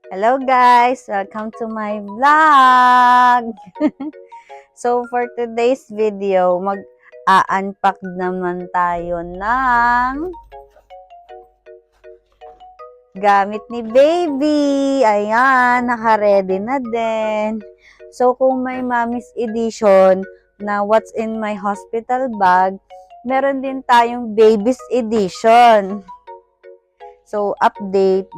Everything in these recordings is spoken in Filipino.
Hello guys! Welcome to my vlog! So for today's video, mag-a-unpack naman tayo ng gamit ni baby. Ayan, naka-ready na din. So kung may mommy's edition na what's in my hospital bag, meron din tayong baby's edition. So update.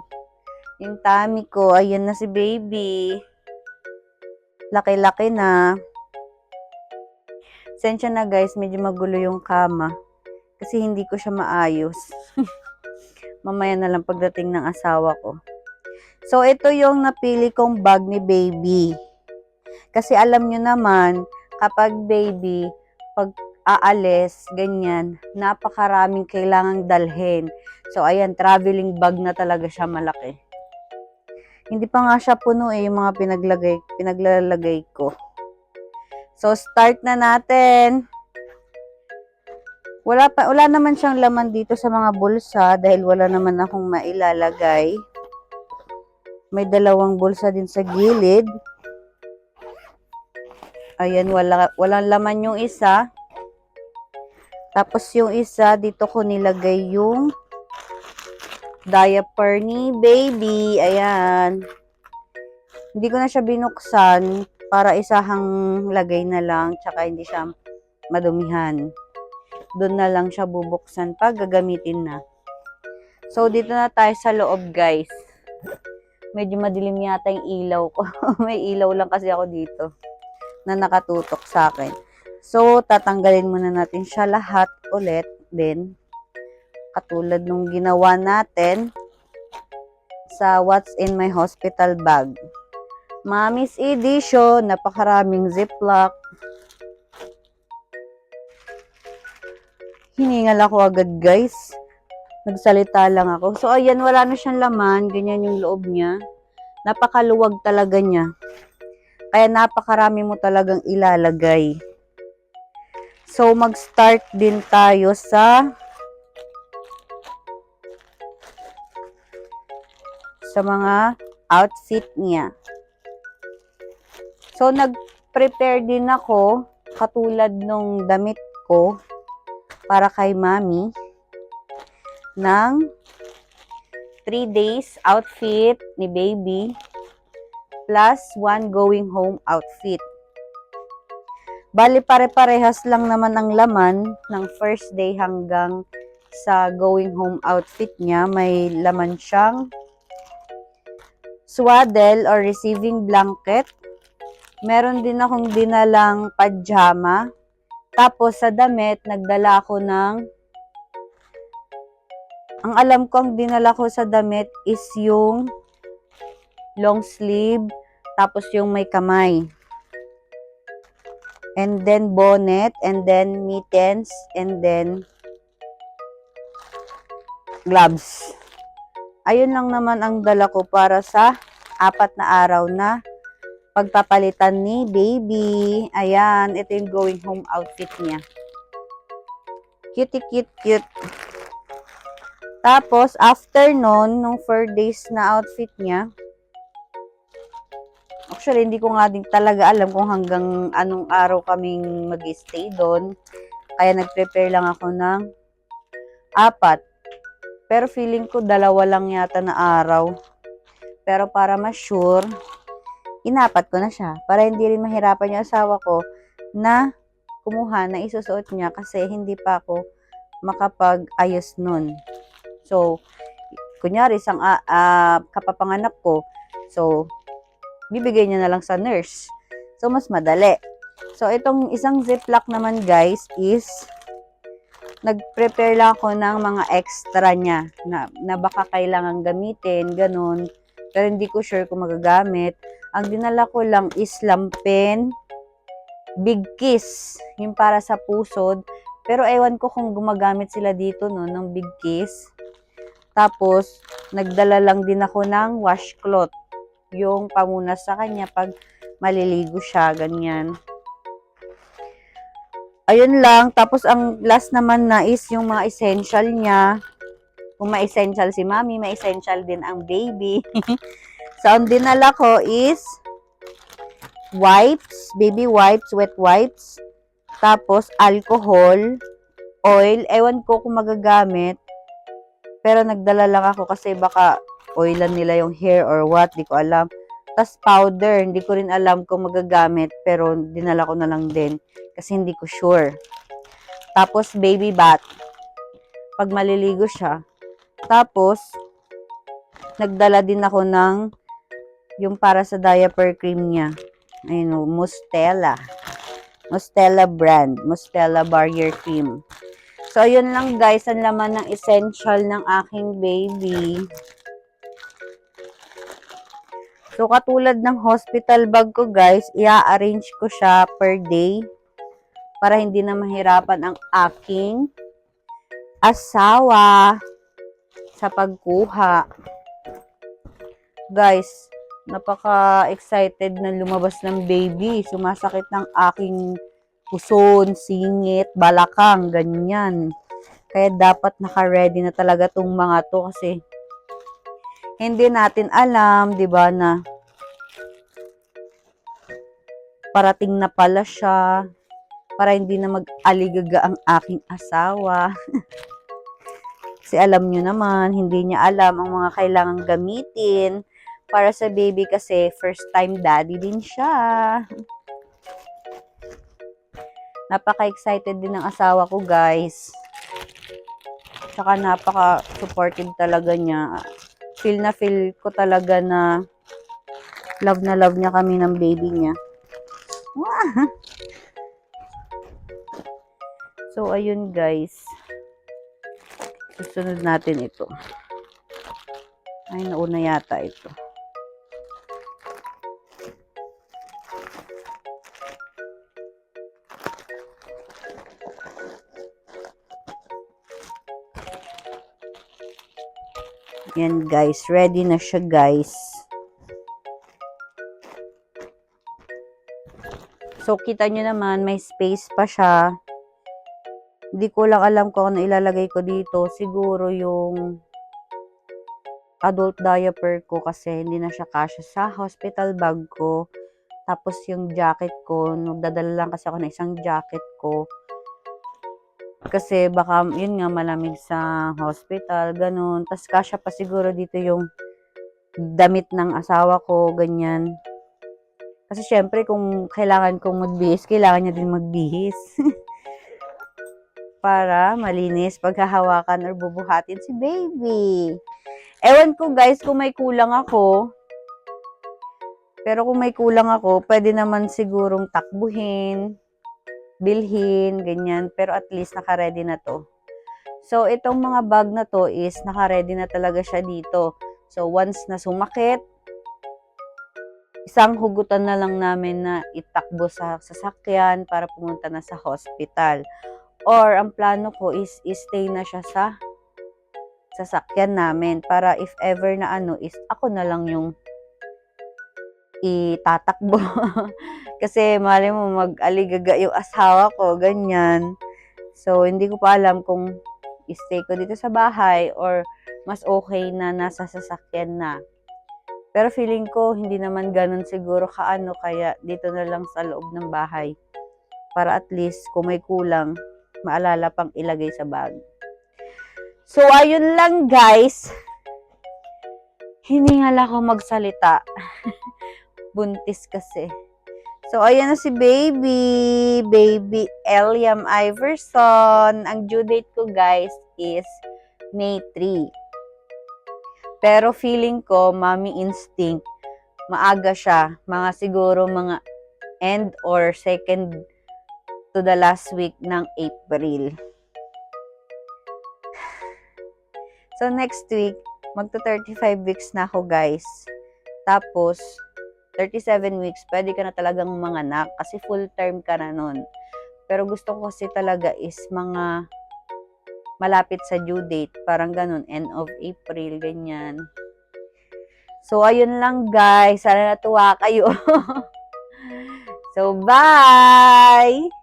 Yung tummy ko, ayun na si baby. Laki-laki na. Sensya na guys, medyo magulo yung kama. Kasi hindi ko siya maayos. Mamaya na lang pagdating ng asawa ko. So, ito yung napili kong bag ni baby. Kasi alam nyo naman, kapag baby, pag aalis, ganyan, napakaraming kailangang dalhin. So, ayan, traveling bag na talaga siya malaki. Hindi pa nga siya puno yung mga pinaglalagay ko. So, start na natin. Wala naman siyang laman dito sa mga bulsa dahil wala naman akong mailalagay. May dalawang bulsa din sa gilid. Ayan, walang laman yung isa. Tapos yung isa, dito ko nilagay yung diaper ni baby. Ayan. Hindi ko na siya binuksan para isahang lagay na lang. Tsaka hindi siya madumihan. Doon na lang siya bubuksan pag gagamitin na. So, dito na tayo sa loob, guys. Medyo madilim yata yung ilaw ko. May ilaw lang kasi ako dito na nakatutok sa akin. So, tatanggalin muna natin siya lahat ulit din. Katulad nung ginawa natin sa What's in my hospital bag. Mommy's edition, napakaraming ziplock. Hiningal ako agad guys. Nagsalita lang ako. So ayan, wala na siyang laman. Ganyan yung loob niya. Napakaluwag talaga niya. Kaya napakarami mo talagang ilalagay. So mag-start din tayo sa mga outfit niya. So nag-prepare din ako katulad nung damit ko para kay mommy ng 3 days outfit ni baby plus 1 going home outfit. Bali pare-parehas lang naman ang laman ng first day hanggang sa going home outfit niya. May laman siyang swaddle or receiving blanket. Meron din akong dinalang pajama. Tapos sa damit, nagdala ako ang alam ko ang dinala ko sa damit is yung long sleeve, tapos yung may kamay. And then bonnet, and then mittens, and then gloves. Ayun lang naman ang dala ko para sa 4 na araw na pagpapalitan ni baby. Ayan, ito yung going home outfit niya. Cute, cute, cute. Tapos, after nun, nung 4 days na outfit niya, actually, hindi ko nga din talaga alam kung hanggang anong araw kaming mag-stay doon. Kaya nag-prepare lang ako ng 4. Pero feeling ko 2 lang yata na araw. Pero para ma-sure, inapat ko na siya. Para hindi rin mahirapan yung asawa ko na kumuha na isusuot niya kasi hindi pa ako makapag-ayos nun. So, kunyari, isang kapapanganak ko, so, bibigay niya na lang sa nurse. So, mas madali. So, itong isang ziplock naman, guys, is nag-prepare lang ako ng mga extra niya na baka kailangan gamitin, ganun. Pero hindi ko sure kung magagamit. Ang dinala ko lang is lampin, big kiss, yung para sa pusod. Pero ewan ko kung gumagamit sila dito, no, ng big kiss. Tapos, nagdala lang din ako ng washcloth. Yung pamunas sa kanya pag maliligo siya, ganyan. Ayun lang. Tapos, ang last naman na is yung mga essential niya. Kung ma-essential si mommy, ma-essential din ang baby. So, ang dinala ko is wipes, baby wipes, wet wipes, tapos alcohol, oil, ewan ko kung magagamit, pero nagdala lang ako kasi baka oilan nila yung hair or what, di ko alam. Tapos powder, hindi ko rin alam kung magagamit, pero dinala ko na lang din kasi hindi ko sure. Tapos baby bath, pag maliligo siya. Tapos, nagdala din ako ng yung para sa diaper cream niya. Ayun o, Mustela. Mustela brand. Mustela Barrier Cream. So, ayun lang guys, ang laman ng essential ng aking baby. So, katulad ng hospital bag ko guys, i-arrange ko siya per day para hindi na mahirapan ang aking asawa sa pagkuha. Guys, napaka-excited na lumabas ng baby. Sumasakit ng aking puson, singit, balakang, ganyan. Kaya dapat naka-ready na talaga tong mga to kasi hindi natin alam, 'di ba, na parating na pala siya para hindi na mag-aligaga ang aking asawa. Kasi alam nyo naman, hindi niya alam ang mga kailangang gamitin para sa baby kasi first time daddy din siya. Napaka-excited din ng asawa ko, guys. Tsaka napaka-supportive talaga niya. Feel na feel ko talaga na love niya kami ng baby niya. So, ayun guys. Susunod natin ito. Ay, nauna yata ito. Yan guys, ready na siya guys. So, kita nyo naman, may space pa siya. Hindi ko lang alam kung ano ilalagay ko dito. Siguro yung adult diaper ko kasi hindi na siya kasya sa hospital bag ko. Tapos yung jacket ko, nagdadala lang kasi ako ng isang jacket ko. Kasi baka, yun nga, malamig sa hospital, ganun. Tapos kasya pa siguro dito yung damit ng asawa ko, ganyan. Kasi syempre, kung kailangan kong magbihis, kailangan niya din magbihis. Para malinis paghahawakan or bubuhatin si baby. Ewan ko guys, kung may kulang ako. Pero kung may kulang ako, pwede naman sigurong takbuhin, bilhin, ganyan. Pero at least naka-ready na to. So, itong mga bag na to is naka-ready na talaga siya dito. So, once na sumakit, isang hugutan na lang namin na itakbo sa sasakyan para pumunta na sa hospital. Or, ang plano ko is stay na siya sa sasakyan namin para if ever na is ako na lang yung itatakbo. Kasi mali mo mag-aligaga yung asawa ko, ganyan. So, hindi ko pa alam kung stay ko dito sa bahay or mas okay na nasa sasakyan na. Pero feeling ko, hindi naman ganun siguro kaya dito na lang sa loob ng bahay. Para at least, kung may kulang, maalala pang ilagay sa bag. So, ayun lang guys. Hiningal ako magsalita. Buntis kasi. So, ayan na si baby. Baby Eliam Iverson. Ang due date ko guys is May 3. Pero feeling ko, mommy instinct, maaga siya. Siguro mga end or second to the last week ng April. So, next week, magto 35 weeks na ako, guys. Tapos, 37 weeks, pwede ka na talagang manganak kasi full term ka na nun. Pero gusto ko kasi talaga is mga malapit sa due date. Parang ganun, end of April, ganyan. So, ayun lang guys. Sana natuwa kayo. So, bye!